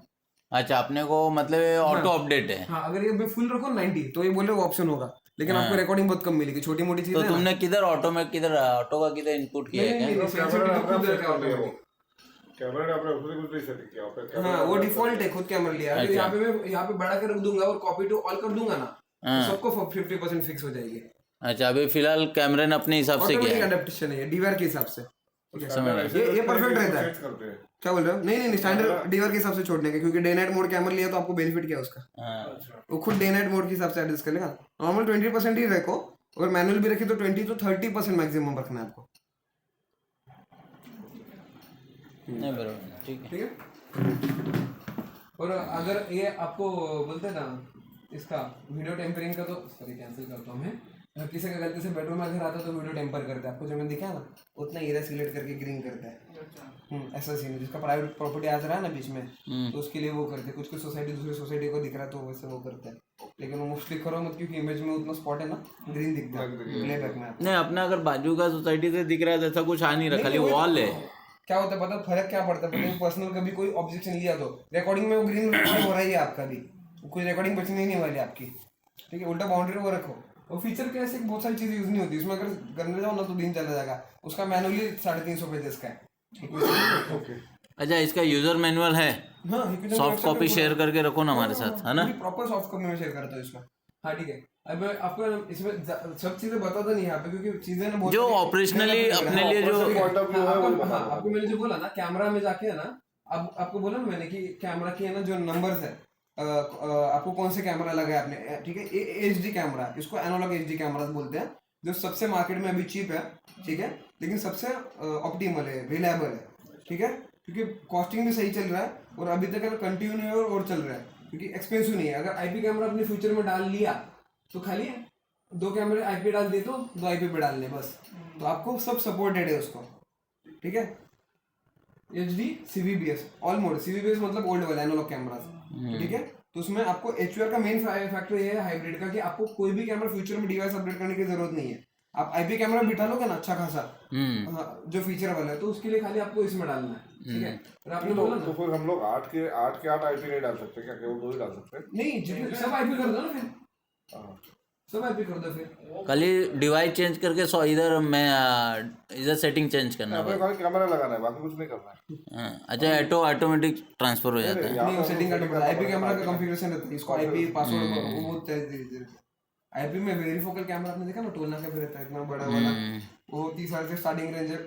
अच्छा, अपने को मतलब ऑटो अपडेट है। हाँ, अगर ये फुल रखो 90 तो ये बोले वो ऑप्शन होगा, लेकिन आपको रिकॉर्डिंग बहुत कम मिलेगी, छोटी मोटी चीजें। तो तुमने किधर ऑटो में किधर ऑटो का किधर इनपुट किया है क्या? कैमरा ने अपने खुद ही कुछ नहीं सेटिंग किया आपने। हाँ, वो डिफॉल्ट है, खुद कैमरा लिया है। यहाँ पे मैं यहाँ पे बड़ा कर रख दूंगा और कॉपी टू ऑल कर दूंगा ना, तो सबको 50% फिक्स हो जाएगी। अच्छा, अभी फिलहाल कैमरे ने अपने हिसाब से किया है। अडेप्टेशन है ये डीवीआर के हिसाब से। समझ ये परफेक्ट रहता है। क्या बोल रहे हो? नहीं, स्टैंडर्ड डीवीआर के हिसाब से छोड़ने का, क्योंकि डे नाइट मोड कैमरा लिया तो आपको बेनिफिट क्या है उसका। वो खुद डे नाइट मोड के हिसाब से एडजस्ट कर लेगा। नॉर्मल 20% ही रखो, अगर मैनुअल भी रखे तो 20 to 30% मैक्सिमम रखना है आपको। नहीं, बराबर, ठीक है। और अगर ये आपको बोलते हैं ना इसका वीडियो टेम्परिंग का, तो सॉरी कैंसिल करता हूँ मैं। अगर किसी का गलती से बेडरूम में अगर आता है तो वीडियो टेम्पर करता है, आपको जो मैंने दिखा ना उतना एरिया सिलेक्ट करके ग्रीन करता है। ऐसा सीन है, जिसका प्राइवेट प्रॉपर्टी आ रहा है ना बीच में, तो उसके लिए वो करते हैं। कुछ सोसाइटी दूसरी सोसाइटी को दिख रहा है तो वैसे वो करते हैं, लेकिन वो मोस्टली करो मत, क्योंकि इमेज में उतना स्पॉट है ना, ग्रीन दिखता है प्लेबैक में। नहीं, अपना अगर बाजू का सोसाइटी से दिख रहा है तो ऐसा कुछ आ नहीं रहा, खाली वॉल है। क्या होता है पता, फर्क क्या पड़ता है पता, पर्सनल कभी कोई ऑब्जेक्शन लिया तो रिकॉर्डिंग में वो ग्रीन हो रहा है आपका भी, कुछ रिकॉर्डिंग बचनी ही नहीं वाली आपकी, ठीक है। उल्टा बाउंड्री वो रखो। और फीचर के ऐसे बहुत सारी चीजें यूज नहीं होती इसमें, अगर करने जाओ ना तो दिन चला जाएगा। उसका मैनुअली 350 पेजेस का है। अच्छा, इसका यूजर मैनुअल है, सॉफ्ट कॉपी शेयर करके रखो ना हमारे साथ, है ना? प्रॉपर सॉफ्ट कॉपी में शेयर करता हूँ इसमें। हाँ, ठीक है। अब आपको इसमें सब चीजें बताता नहीं यहाँ पे, क्योंकि चीजें ना बहुत जो ऑपरेशनली अपने लिए जो आपको मैंने जो बोला ना, कैमरा में जाके है ना, अब आपको बोला ना मैंने कि कैमरा की है ना जो नंबर्स है, आपको कौन से कैमरा लगा है आपने, ठीक है। एचडी कैमरा, इसको एनालॉग एचडी कैमरा बोलते हैं, जो सबसे मार्केट में अभी चीप है, ठीक है, लेकिन सबसे ऑप्टिमल है, रिलायबल है, ठीक है, क्योंकि कॉस्टिंग भी सही चल रहा है और अभी तक कंटिन्यू और चल रहा है, क्योंकि एक्सपेंसिव नहीं है। अगर आईपी कैमरा अपने फ्यूचर में डाल लिया तो खाली 2 कैमरे आईपी डाल दे तो 2 आईपी पे डाल ले बस, तो आपको सब सपोर्टेड है उसको, ठीक है। HD CVBS all mode, CVBS मतलब ओल्ड वाला एनालॉग कैमरा, ठीक है। तो उसमें आपको HDR का मेन फैक्टर ये है हाइब्रिड का, कि आपको कोई भी कैमरा फ्यूचर में डिवाइस अपडेट करने की जरूरत नहीं है। आप आईपी कैमरा बिठा लोगे ना अच्छा खासा, जो फीचर वाला है, तो उसके लिए खाली आपको इसमें डालना है, ठीक है। और आपने बोला ना, तो फिर हम लोग 8 के 8 आईपी नहीं डाल सकते क्या? केवल 2 ही डाल सकते हैं? नहीं, जितने सब आईपी कर दो ना फिर, सब आईपी कर दो फिर। खाली डिवाइस चेंज करके इधर मैं इधर सेटिंग चेंज करना अपने खाली कैमरा लगाना है, बाकी कुछ नहीं करना है। अच्छा, ऑटोमेटिक ट्रांसफर हो जाता है। नहीं, सेटिंग करना पड़ता है। आईपी कैमरा का कॉन्फ़िगरेशन रहता है, इसको आईपी पासवर्ड वो बहुत तेज। आईपी में वेरीफोकल कैमरा आपने देखा ना, टोलना का भी रहता है इतना बड़ा वाला, वो 30,000 से स्टार्टिंग रेंज है,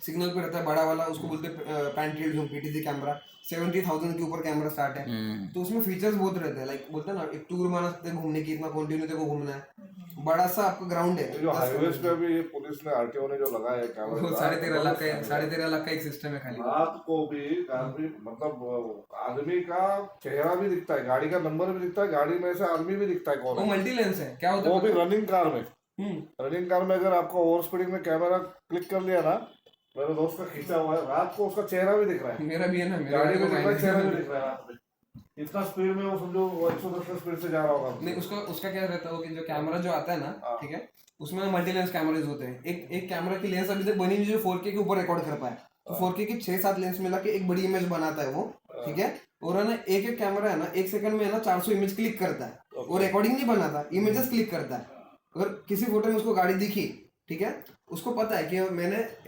सिग्नल पे रहता है बड़ा वाला, उसको बोलते हैं पैंट्री जूम पीटीसी कैमरा, 70,000 के ऊपर कैमरा स्टार्ट है। तो उसमें फीचर्स बहुत रहते हैं, लाइक बोलते हैं ना एक टूर बना सकते हैं घूमने की, इतना कंटिन्यू तेरे को घूमना है, बड़ा सा आपका ग्राउंड है। जो हाईवेज पे भी पुलिस ने आरटीओ ने जो लगाया है कैमरा, 13.5 लाख का एक सिस्टम है खाली। रात को भी आदमी मतलब आदमी का चेहरा भी दिखता है, गाड़ी का नंबर भी दिखता है, गाड़ी में से आदमी भी दिखता है कौन वो है। मल्टी लेंस है, क्या होता वो है भी रनिंग कार में। रनिंग कार में अगर आपको ओवर स्पीडिंग में कैमरा क्लिक कर लिया ना, मेरे दोस्त का खींचा हुआ है, रात को उसका चेहरा भी दिख रहा है, मेरा भी है ना, मेरा गाड़ी भी को दिख रहा है, है। चेहरा भी दिख रहा है रात में। इतना स्पीड में वो समझो 110 की स्पीड से जा रहा होगा। नहीं उसका क्या रहता है कि जो कैमरा जो आता है ना, ठीक है, उसमें मल्टी लेंस कैमराज होते हैं। एक कैमरा की लेंस अभी तक बनी हुई जो 4K के ऊपर रिकॉर्ड कर पाए, तो 4K की 6-7 लेंस मिला के एक बड़ी इमेज बनाता है वो, ठीक है। और है ना एक कैमरा है ना 1 सेकंड में है ना 400 इमेज क्लिक करता है, वो रिकॉर्डिंग नहीं बनाता, इमेजेस क्लिक करता है। अगर किसी फोटो में उसको गाड़ी दिखी, ठीक है, उसको पता है कि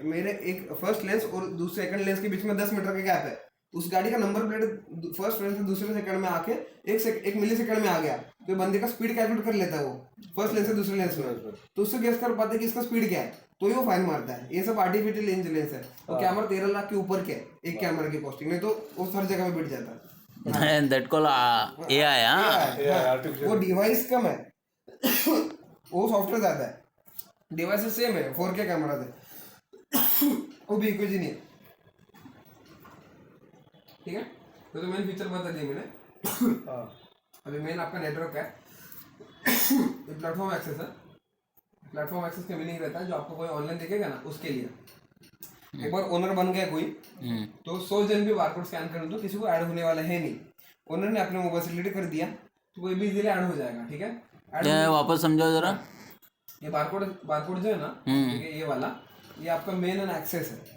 मेरे एक फर्स्ट लेंस और दूसरे सेकंड लेंस के बीच में 10 मीटर का गैप है, उस गाड़ी का नंबर प्लेट फर्स्ट लेंस से दूसरे सेकंड में आके 1 मिली सेकंड में आ गया, तो बंदे का स्पीड कैलकुलेट कर लेता है वो फर्स्ट लेंस से दूसरे लेंस में, तो उससे गेस कर पाते हैं कि इसका स्पीड क्या है, तो ही वो फाइन मारता है। ये सब आर्टिफिशियल इंटेलिजेंस है। वो कैमरा 13 लाख के ऊपर के एक कैमरा की कॉस्टिंग, नहीं तो वो हर जगह में बिट जाता है। दैट कॉल AI, वो डिवाइस कम है, वो सॉफ्टवेयर ज्यादा है, डिवाइस सेम है 4K कैमरा से, वो भी कुछ नहीं है, ठीक है। तो मेन फीचर बता दिए मैंने। अभी मेन आपका नेटवर्क है, ये प्लेटफॉर्म एक्सेस है। प्लेटफॉर्म एक्सेस का मीनिंग रहता है जो आपको कोई ऑनलाइन देखेगा ना उसके लिए। एक बार ओनर बन गया कोई, तो 100 जन भी बारकोड स्कैन करें तो किसी को ऐड होने वाला है नहीं। ओनर ने अपने मोबाइल से डिलीट कर दिया तो कोई भी इजीली ऐड हो जाएगा, ठीक है। वापस समझाओ जरा। ये बारकोड जो है ना, ठीक है, ये वाला ये आपका मेन एंड एक्सेस है।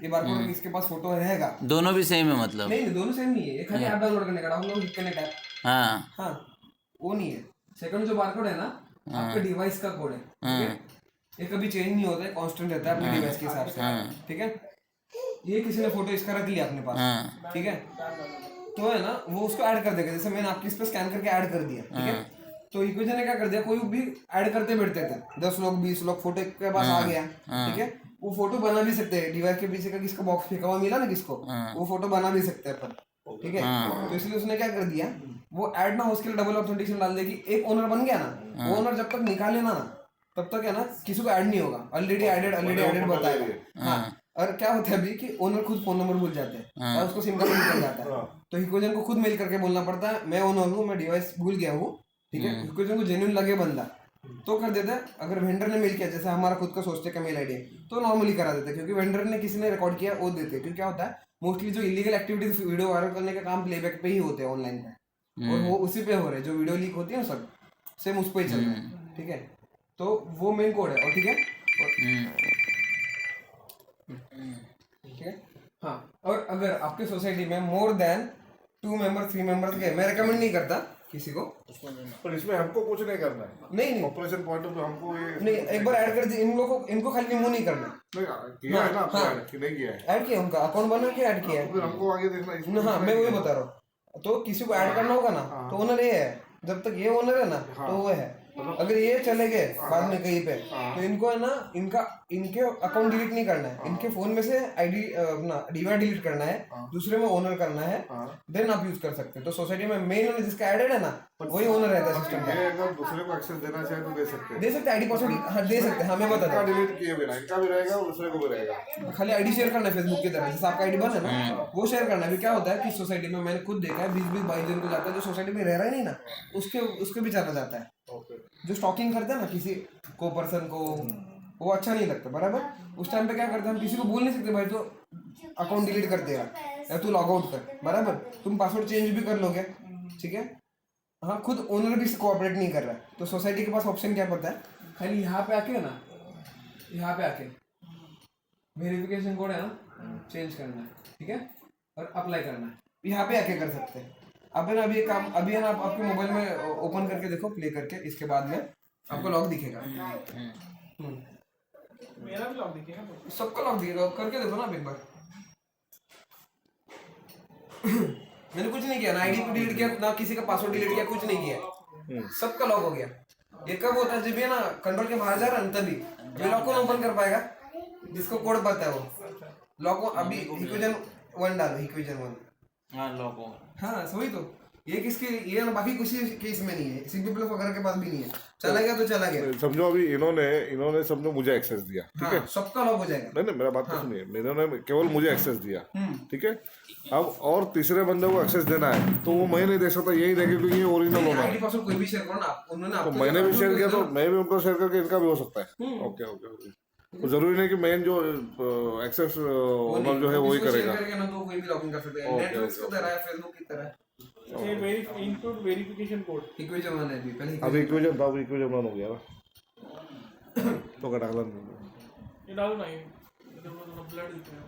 ये बारकोड इसके पास फोटो रहेगा, दोनों भी सेम है मतलब? नहीं दोनों सेम नहीं है, ये खाली ऐप डाउनलोड करने का, डाउनलोड कनेक्ट ऐप, हाँ वो नहीं है। सेकंड जो बारकोड है ना आपके डिवाइस का कोड है, ठीक है, ये कभी चेंज नहीं होता है, कांस्टेंट रहता है अपने डिवाइस के हिसाब से, ठीक है। ये किसी ने फोटो इसका रख लिया अपने पास, ठीक है, तो है ना वो उसको ऐड कर देगा। जैसे मैंने आपकी इस पे स्कैन करके ऐड कर दिया, ठीक है, तो इक्विजन ने क्या कर दिया, कोई भी ऐड करते बैठते थे, 10 लोग 20 लोग फोटो के पास आ गया, ठीक है, वो फोटो बना भी सकते हैं। डिवाइस के पीछे का किसका बॉक्स फेंका हुआ मिला ना किसको, वो फोटो बना भी सकते हैं अपन, ठीक है। तो इसलिए उसने क्या कर दिया, वो ऐड ना हो उसके लिए डबल ऑथेंटिकेशन डाल देगी। एक ओनर बन गया ना, वो ओनर जब तक निकाले ना तब तक है ना किसी को ऐड नहीं होगा, ऑलरेडी एडेड बताएगा। हाँ, और क्या होता है अभी कि ओनर खुद फोन नंबर भूल जाते हैं और उसको सिम कार्ड निकल जाता है, तो इक्विजन को खुद मेल करके बोलना पड़ता है मैं ओनर हूँ, मैं डिवाइस भूल गया हूँ, ठीक है। इक्विजन को जेन्युइन लगे बंदा तो कर देता है। अगर वेंडर ने मेल किया, जैसे हमारा खुद का सोचते का मेल आईडी तो नॉर्मली करा देते हैं, क्योंकि वेंडर ने किसी ने रिकॉर्ड किया वो देते हैं। क्योंकि क्या होता है मोस्टली जो इलीगल एक्टिविटीज वीडियो वायरल करने का काम प्लेबैक पे ही होते हैं ऑनलाइन पे, और वो उसी पे हो रहे हैं। जो वीडियो लीक होती है ना सब सेम उस पर ही चल रहा है, ठीक है। तो वो मेन कोड है, और ठीक है, ठीक है, हाँ। और अगर आपके सोसाइटी में मोर देन 2 मेंबर 3 मेंबर्स गए, मैं रिकमेंड नहीं करता किसी को, पर इसमें हमको कुछ नहीं करना है। नहीं ऑपरेशन पॉइंट ऑफ व्यू हमको ये नहीं, एक बार ऐड कर दी इन लोगों को, इनको खाली रिमूव नहीं करना। नहीं किया है ना आपने ऐड कि नहीं किया है? ऐड किया, उनका अकाउंट बना के ऐड किया है। फिर हमको आगे देखना इसमें। हाँ मैं वही बता रहा हूँ। तो किसी को ऐड करना होगा ना तो ओनर ये है, जब तक ये ओनर है ना तो वो है। अगर ये चले गए बाद में कहीं पे, तो इनको है ना इनके अकाउंट डिलीट नहीं करना है, इनके फोन में से आईडी अपना डीवाई डिलीट करना है, दूसरे में ओनर करना है, देन आप यूज कर सकते हैं। तो सोसाइटी में मेन जिसका एडेड है ना वही ओनर रहता है सिस्टम का। अगर दूसरे को एक्सेस देना चाहे तो दे सकते हैं, दे सकते हैं आईडी पासवर्ड, हाँ दे सकते हैं, हमें बता इनका डिलीट किए बिना इनका भी रहेगा और दूसरे को भी रहेगा। खाली आईडी शेयर करना है फेसबुक की तरह, जैसे आपका आईडी बना है ना वो शेयर करना है। अभी क्या होता है कि सोसाइटी में मैंने खुद देखा है 20-22 जन को जाता है, जो सोसाइटी में रह रहा है नहीं ना उसके भी चला जाता है। जो स्टॉकिंग करते हैं ना किसी को पर्सन को, वो अच्छा नहीं लगता, बराबर। उस टाइम पे क्या करते हैं, हम किसी को बोल नहीं सकते भाई तो अकाउंट डिलीट कर देगा या तू लॉग आउट कर, बराबर। तुम पासवर्ड चेंज भी कर लोगे, ठीक है, हाँ। खुद ओनर भी कोऑपरेट नहीं कर रहा है, तो सोसाइटी के पास ऑप्शन क्या पता है, खाली यहाँ पे आके ना, यहाँ पे आके वेरिफिकेशन कोड है ना चेंज करना है, ठीक है, और अप्लाई करना है, यहाँ पे आके कर सकते हैं। अब है ना अभी काम अभी है ना आप आपके मोबाइल में ओपन करके देखो, प्ले करके, इसके बाद में आपको लॉक दिखेगा। मेरा भी लॉक दिखेगा, सबका लॉक दिखेगा, करके देखो ना एक बार। मैंने कुछ नहीं किया ना, आईडी डिलीट किया ना, किसी का पासवर्ड डिलीट किया, कुछ नहीं किया, सबका लॉक हो गया। ये कब होता है, जब ये ना कंट्रोल के बाहर जा रहा है तभी ये लॉक कौन ओपन कर पाएगा, जिसको कोड पता है वो। लॉक अभी इक्वेशन 1 डालो, इक्वेशन 1। हाँ लॉक हो। हाँ समझ तो ये किसके ये ना, बाकी किसी के इसमें नहीं है, सीपी प्लस वगैरह के पास भी नहीं है। चला गया तो चला गया। समझो अभी इन्होंने समझो मुझे एक्सेस दिया, ठीक है, हाँ, सबका लॉक हो जाएगा। नहीं नहीं मेरा बात तो सुनिए, इन्होंने केवल मुझे एक्सेस दिया, ठीक है, अब और तीसरे बंदे को एक्सेस देना है तो वो मैं नहीं दे सकता, यही देखे क्योंकि ये ओरिजिनल होना है। आईडी पासवर्ड कोई भी शेयर करो ना, उन्होंने तो आपको मैंने भी शेयर किया तो मैं भी उनको शेयर करके इनका भी हो सकता है। ओके ओके ओके, तो जरूरी नहीं कि मेन जो एक्सेस ओनर जो है वही करेगा। ना तो कोई भी लॉगिन कर सकता है, नेटवर्क्स की तरह है, फेसबुक की तरह। ये इनपुट वेरिफिकेशन कोड इक्वेशन 1 है अभी, पहले अभी इक्वेशन था, इक्वेशन बंद हो गया ना तो कटा ला ये डालो ना, ये ब्लड दिख रहा है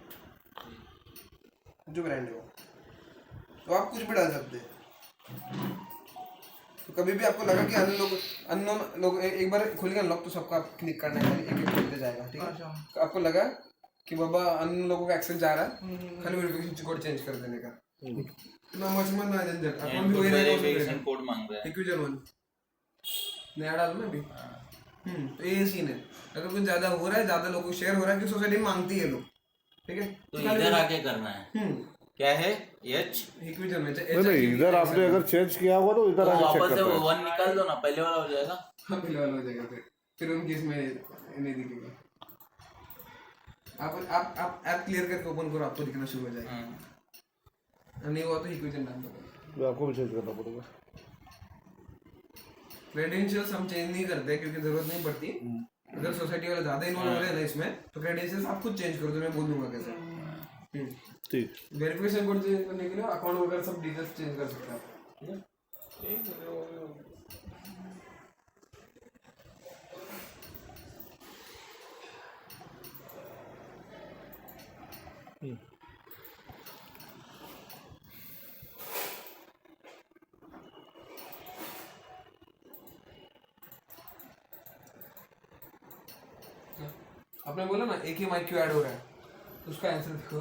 जो ब्रांड है वो, तो आप कुछ भी डाल सकते हैं। तो कभी भी आपको लगा कि अननोन लोग एक बार खुलेगा लॉक तो सबका क्लिक करना है, एक एक खुलते जाएगा, ठीक है। तो आपको लगा कि बाबा अननोन लोगों का एक्सेस जा रहा है, खाली वेरिफिकेशन कोड चेंज कर देने का, इतना मचमन ना झंझट। अपन भी वही वेरिफिकेशन कोड मांग रहा है। इक्वेशन 1 नया डालो ना अभी। तो ये सीन है, अगर कुछ ज्यादा हो रहा है, ज्यादा लोगों को शेयर हो रहा है कि सोसाइटी में मांगती है लोग, ठीक है, तो इधर आके करना है। क्या है एच इक्वेशन में नहीं, इधर आपने अगर चेंज किया हुआ तो इधर आके चेक वापस से करता है। 1 निकाल दो ना, पहले वाला हो जाएगा। हाँ पहले वाला हो जाएगा, फिर उनकी इसमें नहीं दिखेगा। आप ऐप क्लियर करके ओपन करो, आपको दिखना शुरू हो जाएगा। नहीं हुआ तो इक्वेशन डाल दो, तो आपको भी चेंज करना पड़ेगा। क्रेडेंशियल्स हम चेंज नहीं करते क्योंकि जरूरत नहीं पड़ती। अगर सोसाइटी वाले ज्यादा इन्वॉल्व हो रहे हैं ना इसमें, तो क्रेडेंशियल्स आप खुद चेंज कर दो, मैं बोल दूंगा कैसे। ठीक, वेरिफिकेशन कोड चेंज करने के लिए अकाउंट वगैरह सब डिटेल्स चेंज कर सकते हैं आप, ठीक है। आपने बोला ना एक ही माइक क्यों ऐड हो रहा है, उसका आंसर देखो।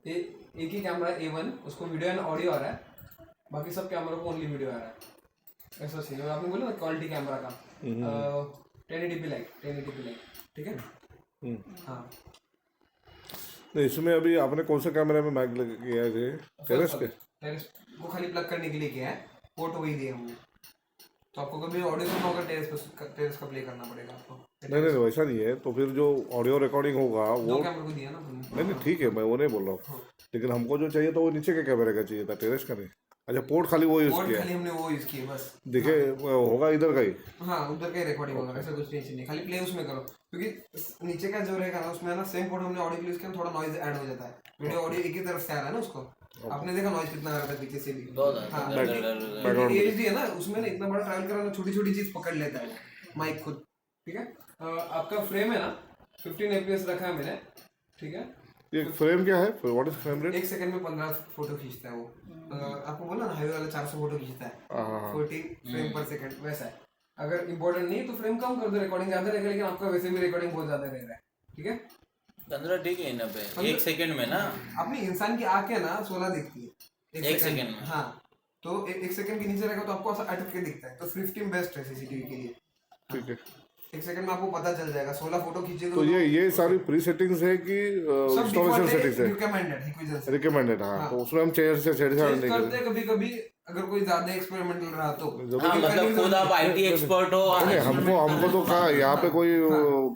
एक ही कैमरा A1, उसको वीडियो एंड ऑडियो आ रहा है, बाकी सब कैमरा को ओनली वीडियो आ रहा है, ऐसा सीन है। आपने बोला ना क्वालिटी कैमरा का 1080p लाइट, ठीक है। हाँ नहीं इसमें अभी आपने कौन से कैमरे में माइक लगे किया है? टेरेस के? टेरेस को खाली प्लग करने के लिए किया है, पोर्ट वही दिया हमने। तो आपको कभी ऑडियो सुनना होगा टेरेस का प्ले करना पड़ेगा आपको। नहीं नहीं वैसा नहीं है, तो फिर जो ऑडियो रिकॉर्डिंग होगा वो दो कैमरे को दिया ना हमने। नहीं ठीक है, मैं वो नहीं बोल रहा हूँ, लेकिन हमको जो चाहिए तो वो नीचे के कैमरे का चाहिए था, टेरेस का नहीं। अच्छा पोर्ट खाली वो यूज पोर्ट किया, खाली हमने वो यूज किया बस। देखे होगा इधर का ही। हाँ उधर का ही रिकॉर्डिंग होगा, ऐसा कुछ टेंशन नहीं, खाली प्ले उसमें करो। क्योंकि नीचे का जो रहेगा ना उसमें ना सेम पोर्ट हमने ऑडियो यूज किया, थोड़ा नॉइज ऐड हो जाता है। वीडियो ऑडियो एक ही तरफ से आ रहा है ना उसको, आपने देखा नॉइज कितना आ रहा था पीछे से भी। हाँ एचडी है ना, उसमें ना इतना बड़ा ट्रैवल करा ना, छोटी छोटी चीज पकड़ लेता है माइक खुद, ठीक है। आपका फ्रेम है ना 15 fps रखा है मैंने, ठीक है। ये फ्रेम क्या है, what is frame rate? 1 second में 15 फोटो खींचता है वो। आपको बोला ना हाईवे वाला 400 फोटो खींचता है 40 फ्रेम पर सेकंड, वैसा है। अगर इम्पोर्टेंट नहीं तो फ्रेम कम कर दो, रिकॉर्डिंग ज्यादा रहेगा, लेकिन आपका वैसे भी रिकॉर्डिंग बहुत ज्यादा रह रहा है, ठीक है। 15 ठीक है ना पे 1 सेकंड में ना, अपनी इंसान की आंखें ना 16 दिखती है 1 सेकंड में। हाँ तो 1 सेकंड के नीचे रहेगा तो आपको ऐसा अटक के दिखता है, तो 15 बेस्ट है सीसीटीवी के लिए। ठीक है, 1 सेकंड में आपको पता चल जाएगा। 16 फोटो खींचे तो ये सारी प्री सेटिंग्स है कि इंस्टॉलेशन सेटिंग्स है? रिकमेंडेड, हाँ। तो उसमें हम चेंज से छेड़छाड़ नहीं करते कभी कभी, अगर कोई ज्यादा एक्सपेरिमेंटल रहा तो। हाँ मतलब खुद आप आईटी एक्सपर्ट हो। नहीं हमको तो कहा यहाँ पे कोई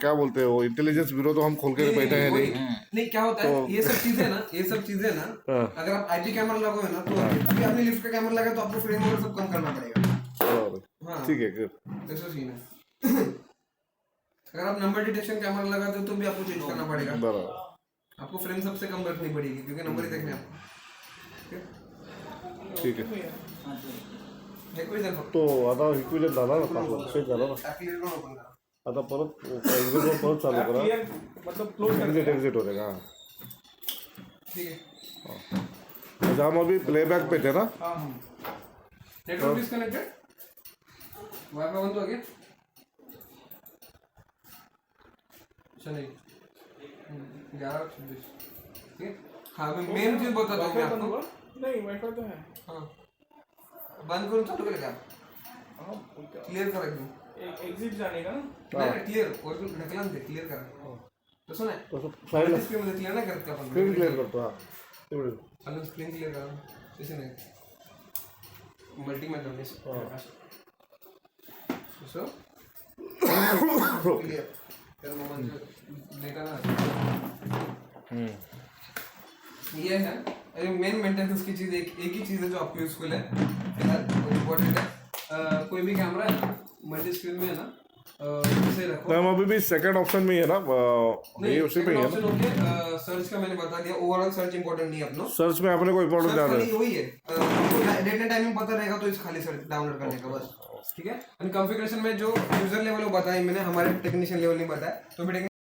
क्या बोलते हैं वो इंटेलिजेंस ब्यूरो तो हम खोल के बैठे हैं नहीं क्या होता है ये सब चीजें ना अगर आप आईपी कैमरा लगाओगे ना, तो अभी आपने लिफ्ट का कैमरा लगा तो आपको फ्रेम वगैरह सब कम करना पड़ेगा। ठीक है, ऐसा सीन है। अगर आप नंबर डिटेक्शन कैमरा लगाते हो तो भी आपको चेंज करना पड़ेगा, आपको फ्रेम सबसे कम रखनी पड़ेगी क्योंकि नंबर ही देखने आपको, ठीक है। इक्वेशन तो आता इक्वेशन झाला ना, पासवर्ड सेट झाला ना, क्लियर करून ओपन करा। आता परत एक्झिट परत चालू करा, मतलब क्लोज एक्झिट हो जाएगा। ठीक है। अच्छा हम अभी प्लेबैक पे थे ना, नेटवर्क डिस्कनेक्टेड, वाईफाई बंद हो गया। चलिए 11:26, ठीक है। हाँ मैं मेन चीज बताता हूँ मैं आपको। नहीं वाईफाई तो है। हाँ बंद करूँ चालू करेगा, हाँ क्लियर कर एकदम। एग्जिट जाने का ना, नहीं क्लियर और ढकलन से क्लियर कर। तसं नाही तसं साईडला स्क्रीन मध्ये क्लिअर नाही करत का आपण स्क्रीन क्लिअर करतो हा तेवढे चालेल स्क्रीन क्लिअर करा तसे नाही मल्टीमीटर तसं क्लिअर तर मग म्हणजे देखा ना ये है मेन मेंटेनेंस की चीज एक ही चीज है जो आपको यूजफुल है फिलहाल इम्पोर्टेंट है कोई भी कैमरा है ना मल्टी स्क्रीन में है ना इसे रखो मैम अभी भी सेकंड ऑप्शन में ही है ना ये उसी पे ही है ऑप्शन हो गया सर्च का मैंने बता दिया ओवरऑल सर्च इंपॉर्टेंट नहीं है अपना सर्च में अपने को इम्पोर्टेंट सर्च ज्यादा खाली है वही है आपको डेट एंड टाइमिंग पता रहेगा तो इस खाली सर्च डाउनलोड करने का बस ठीक है एंड कॉन्फ़िगरेशन में जो यूजर लेवल वो बताया मैंने हमारे टेक्नीशियन लेवल नहीं बताया तो भी